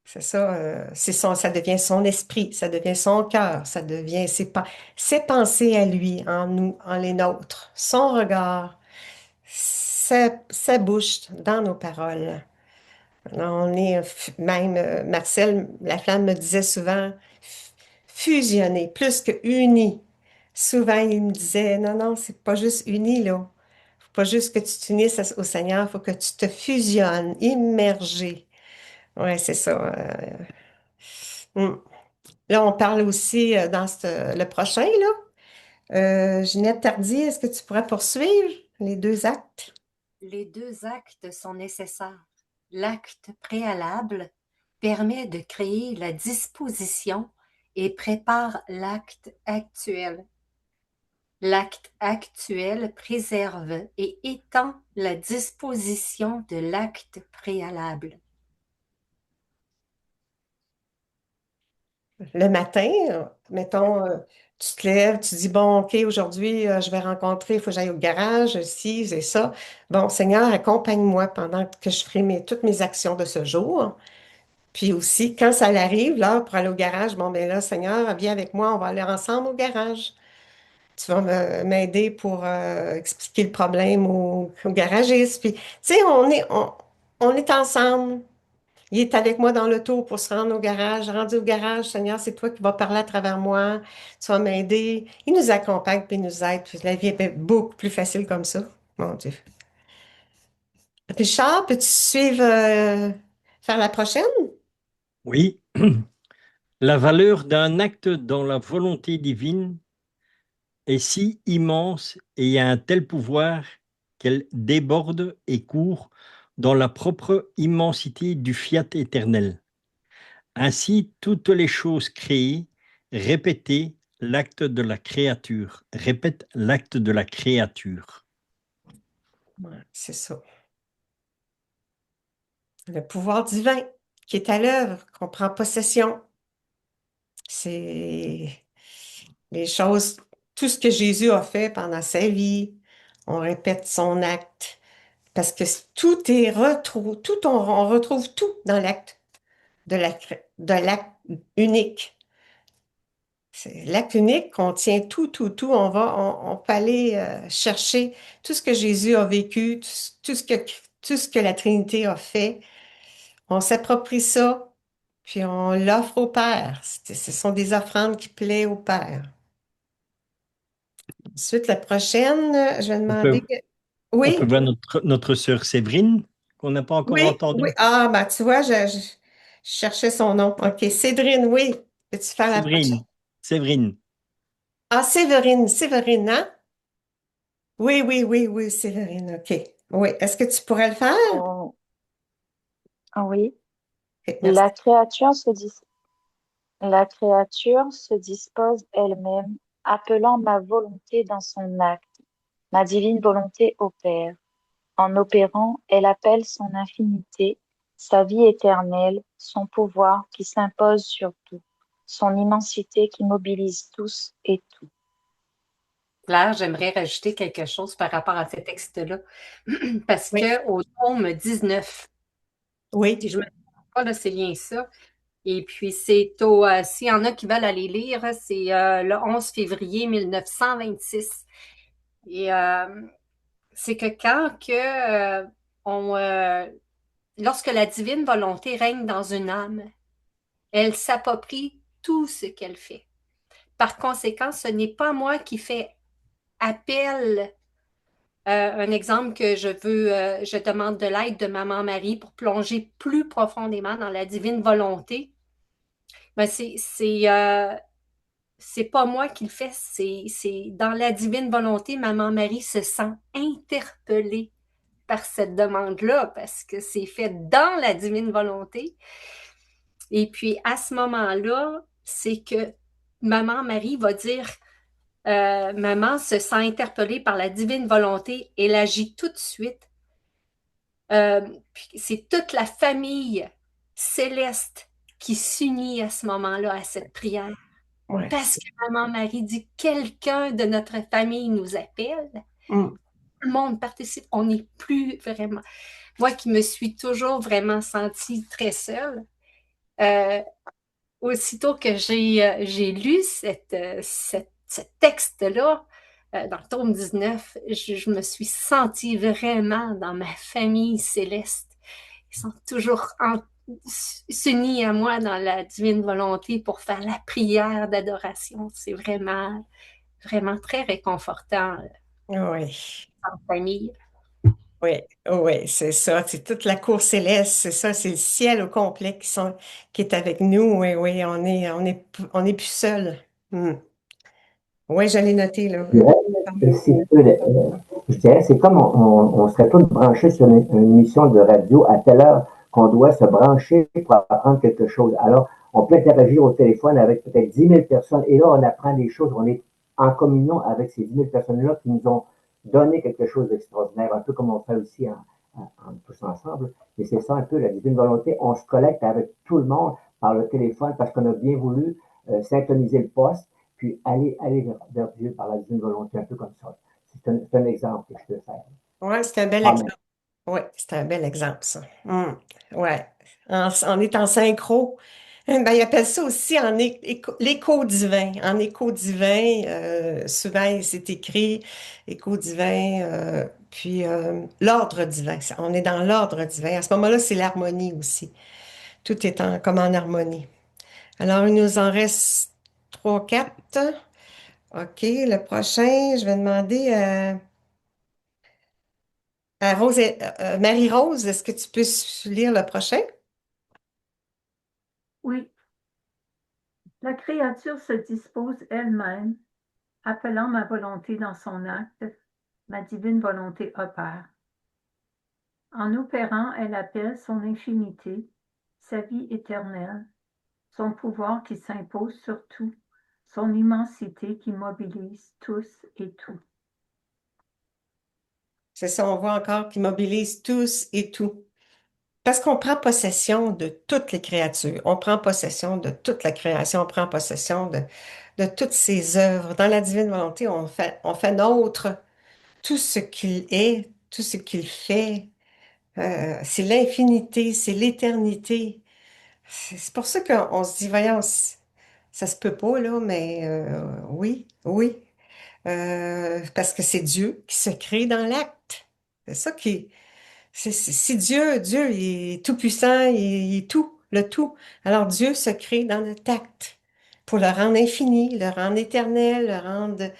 C'est ça, ça devient son esprit, ça devient son cœur, ça devient ses pensées à lui, en nous, en les nôtres, son regard, sa bouche dans nos paroles. Alors, on est même, Marcel Laflamme me disait souvent, fusionner plus que uni. Souvent, il me disait, non, non, c'est pas juste uni, là. Faut pas juste que tu t'unisses au Seigneur, faut que tu te fusionnes, immerger. Ouais, c'est ça. Hmm. Là, on parle aussi dans le prochain, là. Ginette Tardy, est-ce que tu pourrais poursuivre les deux actes? Les deux actes sont nécessaires. L'acte préalable permet de créer la disposition et prépare l'acte actuel. L'acte actuel préserve et étend la disposition de l'acte préalable. Le matin, mettons, tu te lèves, tu dis, bon, OK, aujourd'hui, je vais rencontrer, il faut que j'aille au garage, ci, c'est ça. Bon, Seigneur, accompagne-moi pendant que je ferai toutes mes actions de ce jour. Puis aussi, quand ça arrive, là, pour aller au garage, bon, ben là, Seigneur, viens avec moi, on va aller ensemble au garage. Tu vas m'aider pour expliquer le problème au garagiste. Puis, tu sais, on est ensemble. Il est avec moi dans l'auto pour se rendre au garage. Rendu au garage, Seigneur, c'est toi qui vas parler à travers moi. Tu vas m'aider. Il nous accompagne puis il nous aide. Puis la vie est beaucoup plus facile comme ça. Mon Dieu. Richard, peux-tu suivre, faire la prochaine? Oui, la valeur d'un acte dans la volonté divine est si immense et a un tel pouvoir qu'elle déborde et court dans la propre immensité du fiat éternel. Ainsi, toutes les choses créées répétaient l'acte de la créature, répète l'acte de la créature. Ouais, c'est ça. Le pouvoir divin qui est à l'œuvre, qu'on prend possession. C'est les choses, tout ce que Jésus a fait pendant sa vie. On répète son acte. Parce que tout est retrouvé, on retrouve tout dans l'acte de l'acte unique. L'acte unique contient tout, tout, tout. On peut aller chercher tout ce que Jésus a vécu, tout ce que la Trinité a fait. On s'approprie ça, puis on l'offre au Père. Ce sont des offrandes qui plaisent au Père. Ensuite, la prochaine, je vais On demander. peut, on peut Oui, voir notre sœur Séverine, qu'on n'a pas encore oui, oui. entendue. Ah, ben tu vois, je cherchais son nom. OK, Cédrine, oui. Peux-tu faire la prochaine? Séverine, Séverine. Ah, Séverine, Séverine, hein? Oui, oui, oui, oui, Séverine, OK. Oui, est-ce que tu pourrais le faire? Oh, ah oui. OK, merci. La créature se dis- la créature se dispose elle-même, appelant ma volonté dans son acte. Ma divine volonté opère. En opérant, elle appelle son infinité, sa vie éternelle, son pouvoir qui s'impose sur tout, son immensité qui mobilise tous et tout. Claire, j'aimerais rajouter quelque chose par rapport à ce texte-là. Parce Oui, que au tome 19, si oui, je me trompe pas, là, c'est bien ça. Et puis, s'il y en a qui veulent aller lire, c'est le 11 février 1926. Et c'est que on, lorsque la divine volonté règne dans une âme, elle s'approprie tout ce qu'elle fait. Par conséquent, ce n'est pas moi qui fais appel. Un exemple que je demande de l'aide de Maman Marie pour plonger plus profondément dans la divine volonté. Ben c'est pas moi qui le fais, c'est dans la divine volonté, Maman Marie se sent interpellée par cette demande-là parce que c'est fait dans la divine volonté. Et puis à ce moment-là, c'est que Maman Marie va dire Maman se sent interpellée par la divine volonté, elle agit tout de suite. Puis c'est toute la famille céleste qui s'unit à ce moment-là à cette prière. ouais. Parce que Maman Marie dit quelqu'un de notre famille nous appelle. Mm. Tout le monde participe. On n'est plus vraiment. Moi qui me suis toujours vraiment sentie très seule, euh, aussitôt que j'ai lu ce texte-là, dans le tome 19, je me suis sentie vraiment dans ma famille céleste. Ils sont toujours s'unis à moi dans la divine volonté pour faire la prière d'adoration. C'est vraiment, vraiment très réconfortant Oui, en famille. oui, oui, c'est ça. C'est toute la cour céleste, c'est ça, c'est le ciel au complet qui est avec nous. Oui, oui, on est plus seul. Mm. Oui, je l'ai noté, là. Je dirais, je dirais, c'est comme on serait tous branchés sur une émission de radio à telle heure qu'on doit se brancher pour apprendre quelque chose. Alors, on peut interagir au téléphone avec peut-être 10 000 personnes et là, on apprend des choses. On est en communion avec ces 10 000 personnes-là qui nous ont donné quelque chose d'extraordinaire, un peu comme on fait aussi en tous ensemble. Et c'est ça un peu la divine volonté. On se connecte avec tout le monde par le téléphone parce qu'on a bien voulu syntoniser le poste puis aller vers Dieu par la divine volonté, un peu comme ça. C'est un exemple que je peux faire. Oui, c'est un bel Amen. exemple. Oui, c'est un bel exemple, ça. Ouais. On est en synchro. Ben, ils appellent ça aussi l'écho divin. En écho divin, souvent, c'est écrit écho divin, puis l'ordre divin. On est dans l'ordre divin. À ce moment-là, c'est l'harmonie aussi. Tout est comme en harmonie. Alors, il nous en reste trois, quatre. OK, le prochain, je vais demander à Marie-Rose, est-ce que tu peux lire le prochain? Oui, la créature se dispose elle-même, appelant ma volonté dans son acte, ma divine volonté opère. En opérant, elle appelle son infinité, sa vie éternelle, son pouvoir qui s'impose sur tout, son immensité qui mobilise tous et tout. C'est ça, on voit encore qu'ils mobilisent tous et tout. Parce qu'on prend possession de toutes les créatures. On prend possession de toute la création. On prend possession de toutes ses œuvres. Dans la divine volonté, on fait nôtre tout ce qu'il est, tout ce qu'il fait. C'est l'infinité, c'est l'éternité. C'est pour ça qu'on se dit, voyons, ça se peut pas, là, mais oui, oui. Parce que c'est Dieu qui se crée dans l'acte. C'est ça qui... si Dieu, il est tout puissant, il est tout, le tout. Alors Dieu se crée dans notre acte pour le rendre infini, le rendre éternel, le rendre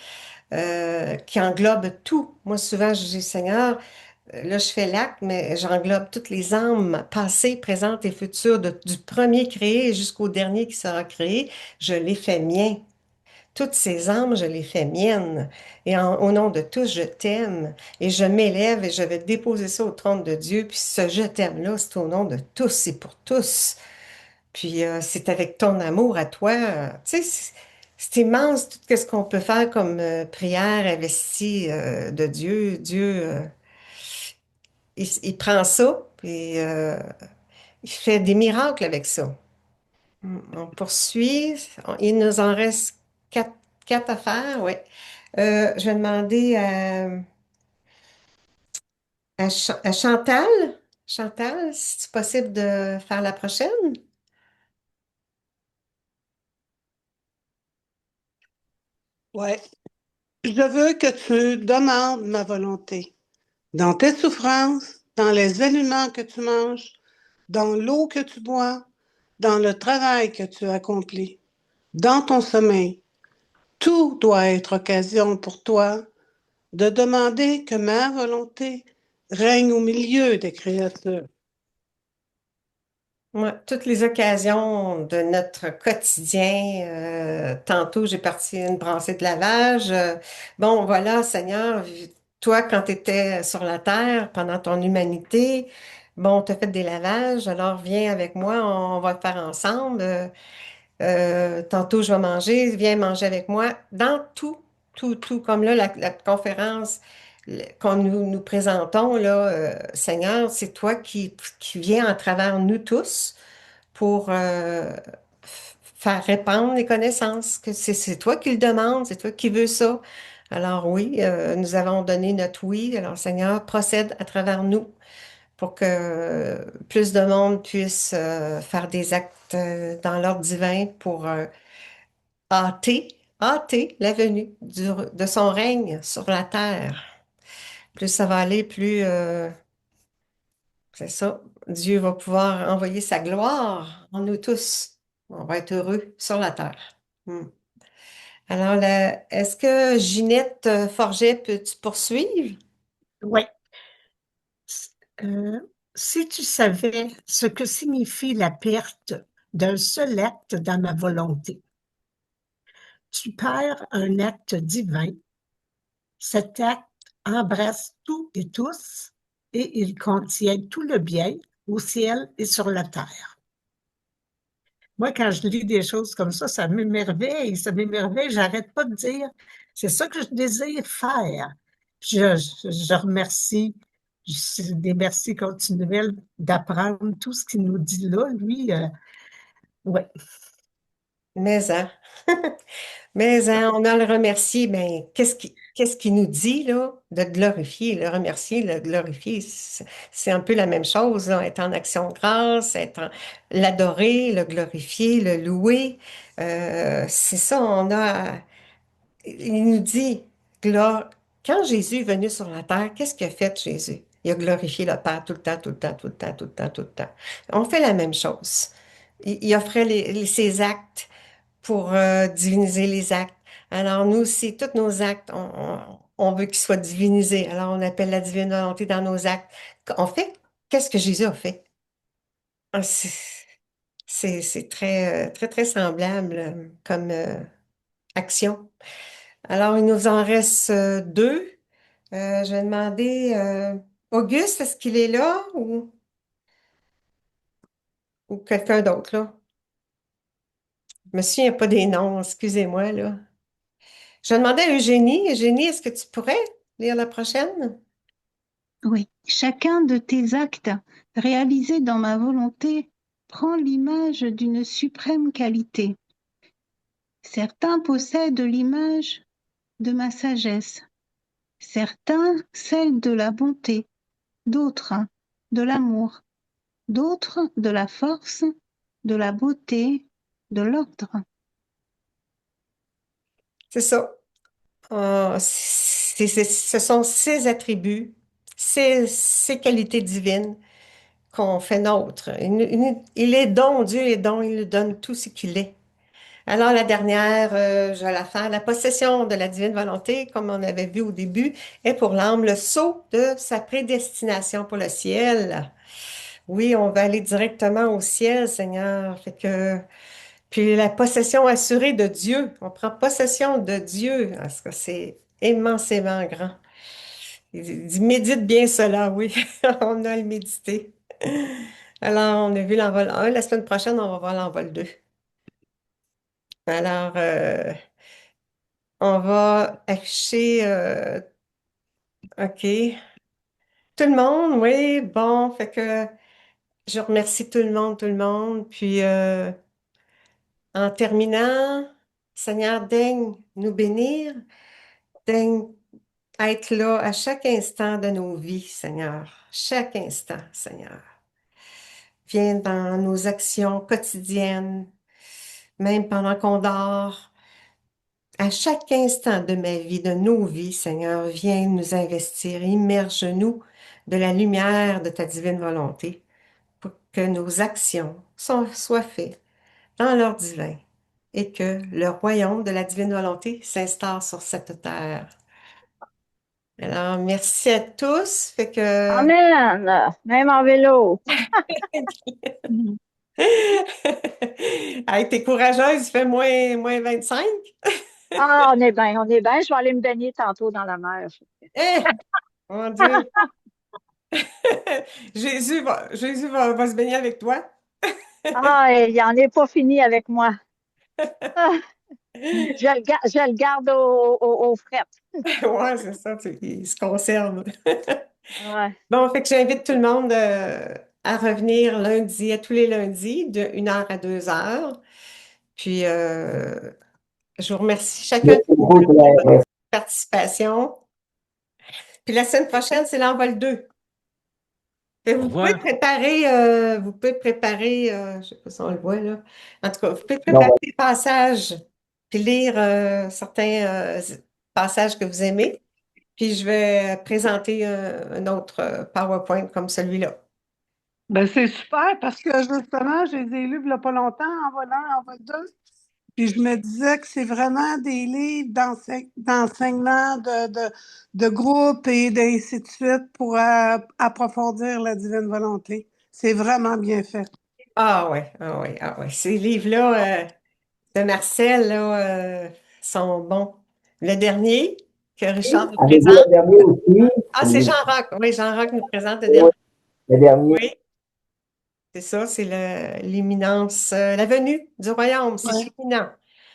qui englobe tout. Moi, souvent, je dis, Seigneur, là, je fais l'acte, mais j'englobe toutes les âmes passées, présentes et futures, du premier créé jusqu'au dernier qui sera créé. Je les fais miens. Toutes ces âmes, je les fais miennes. Et au nom de tous, je t'aime. Et je m'élève et je vais déposer ça au trône de Dieu. Puis ce je t'aime-là, c'est au nom de tous, c'est pour tous. Puis c'est avec ton amour à toi. Tu sais, c'est immense tout ce qu'on peut faire comme prière investie de Dieu. Dieu, il prend ça, puis il fait des miracles avec ça. On poursuit. Il nous en reste quatre à faire, oui. Je vais demander à Chantal. Chantal, si c'est possible de faire la prochaine. Ouais. Je veux que tu demandes ma volonté dans tes souffrances, dans les aliments que tu manges, dans l'eau que tu bois, dans le travail que tu accomplis, dans ton sommeil. Tout doit être occasion pour toi de demander que ma volonté règne au milieu des créatures. Ouais, toutes les occasions de notre quotidien. Tantôt, j'ai parti une brassée de lavage. Bon, voilà, Seigneur, toi, quand tu étais sur la terre pendant ton humanité, bon, tu as fait des lavages, alors viens avec moi, on va le faire ensemble. Tantôt, je vais manger, viens manger avec moi. Dans tout, tout, tout, comme là, la conférence qu'on nous présentons, là, Seigneur, c'est toi qui viens en travers nous tous pour faire répandre les connaissances, que c'est toi qui le demandes, c'est toi qui veux ça. Alors oui, nous avons donné notre oui. Alors Seigneur, procède à travers nous pour que plus de monde puisse faire des actes dans l'ordre divin pour hâter, hâter la venue de son règne sur la terre. Plus ça va aller, plus c'est ça, Dieu va pouvoir envoyer sa gloire en nous tous. On va être heureux sur la terre. Hmm. Alors, est-ce que Ginette Forget peut-tu poursuivre? Oui. Si tu savais ce que signifie la perte d'un seul acte dans ma volonté, tu perds un acte divin. Cet acte embrasse tout et tous et il contient tout le bien au ciel et sur la terre. Moi, quand je lis des choses comme ça m'émerveille, j'arrête pas de dire, c'est ça que je désire faire. Je remercie, c'est des merci continuels d'apprendre tout ce qu'il nous dit là, lui. Ouais. Mais, hein? Mais hein, on a le remercier, mais qu'est-ce qu'il nous dit, là? De glorifier, le remercier, le glorifier, c'est un peu la même chose, là, être en action de grâce, l'adorer, le glorifier, le louer. C'est ça, il nous dit, glor- quand Jésus est venu sur la terre, qu'est-ce qu'il a fait, Jésus? Il a glorifié le Père tout le temps, tout le temps, tout le temps, tout le temps, tout le temps. On fait la même chose. Il offrait ses actes pour diviniser les actes. Alors, nous aussi, tous nos actes, on veut qu'ils soient divinisés. Alors, on appelle la divine volonté dans nos actes. On fait, qu'est-ce que Jésus a fait? Ah, c'est très, très, très semblable comme action. Alors, il nous en reste deux. Je vais demander, Auguste, est-ce qu'il est là ou quelqu'un d'autre, là? Je me souviens pas des noms, excusez-moi, là. Je vais demander à Eugénie. Eugénie, est-ce que tu pourrais lire la prochaine? Oui, chacun de tes actes réalisés dans ma volonté prend l'image d'une suprême qualité. Certains possèdent l'image de ma sagesse, certains celle de la bonté, d'autres de l'amour, d'autres de la force, de la beauté, de l'ordre. C'est ça. Ce sont ces attributs, ces qualités divines qu'on fait nôtres. Il est don, Dieu est don, il nous donne tout ce qu'il est. Alors la dernière, je vais la faire. La possession de la divine volonté, comme on avait vu au début, est pour l'âme le sceau de sa prédestination pour le ciel. Oui, on va aller directement au ciel, Seigneur. Puis la possession assurée de Dieu. On prend possession de Dieu, parce que c'est immensément grand. Il dit, médite bien cela, oui. On a le médité. Alors, on a vu l'envol 1. La semaine prochaine, on va voir l'envol 2. Alors, on va afficher, OK. Tout le monde, oui, bon, fait que je remercie tout le monde, tout le monde. Puis, en terminant, Seigneur, daigne nous bénir, daigne être là à chaque instant de nos vies, Seigneur. Chaque instant, Seigneur. Viens dans nos actions quotidiennes, même pendant qu'on dort. À chaque instant de ma vie, de nos vies, Seigneur, viens nous investir, immerge-nous de la lumière de ta divine volonté pour que nos actions soient faites dans l'ordre divin et que le royaume de la divine volonté s'instaure sur cette terre. Alors, merci à tous. Fait que... Amen! Même en vélo. Hey, t'es courageuse, il fait moins 25. Ah, on est bien, on est bien. Je vais aller me baigner tantôt dans la mer. Eh, mon Dieu! Jésus va se baigner avec toi. Ah, il n'en est pas fini avec moi. Ah, je le garde au fret. Ouais, c'est ça, il se conserve. Ouais. Bon, fait que j'invite tout le monde à revenir lundi, à tous les lundis, de 1 heure à 2 heures. Puis, je vous remercie chacun Merci beaucoup, de Claire. votre Merci. participation. Puis la semaine prochaine, c'est l'envol 2. Fait que Au vous pouvez revoir. préparer, je sais pas si on le voit là. En tout cas, vous pouvez Non, préparer des passages, puis lire certains passages que vous aimez. Puis je vais présenter un autre PowerPoint comme celui-là. Ben, c'est super parce que justement, je les ai lus il n'y a pas longtemps en volant, en vol 2. Puis je me disais que c'est vraiment des livres d'enseignement de groupe et ainsi de suite pour approfondir la divine volonté. C'est vraiment bien fait. Ah ouais, ah ouais, ah ouais. Ces livres-là de Marcel là, sont bons. Le dernier que Richard nous avez-vous présente. le dernier aussi? Ah, c'est Jean-Roch. Oui, Jean-Roch nous présente le Oui, dernier. le dernier. Oui, c'est ça, c'est l'imminence, la venue du royaume. C'est Ouais. imminent.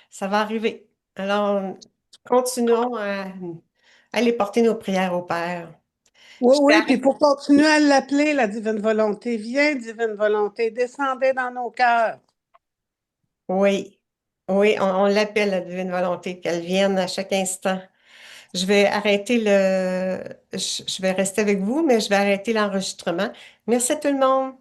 Ça va arriver. Alors, continuons à aller porter nos prières au Père. Oui, Je oui, puis t'arrête. il faut continuer à l'appeler la divine volonté. Viens, divine volonté, descendez dans nos cœurs. Oui, oui, on l'appelle la divine volonté, qu'elle vienne à chaque instant. Je vais arrêter je vais rester avec vous, mais je vais arrêter l'enregistrement. Merci à tout le monde.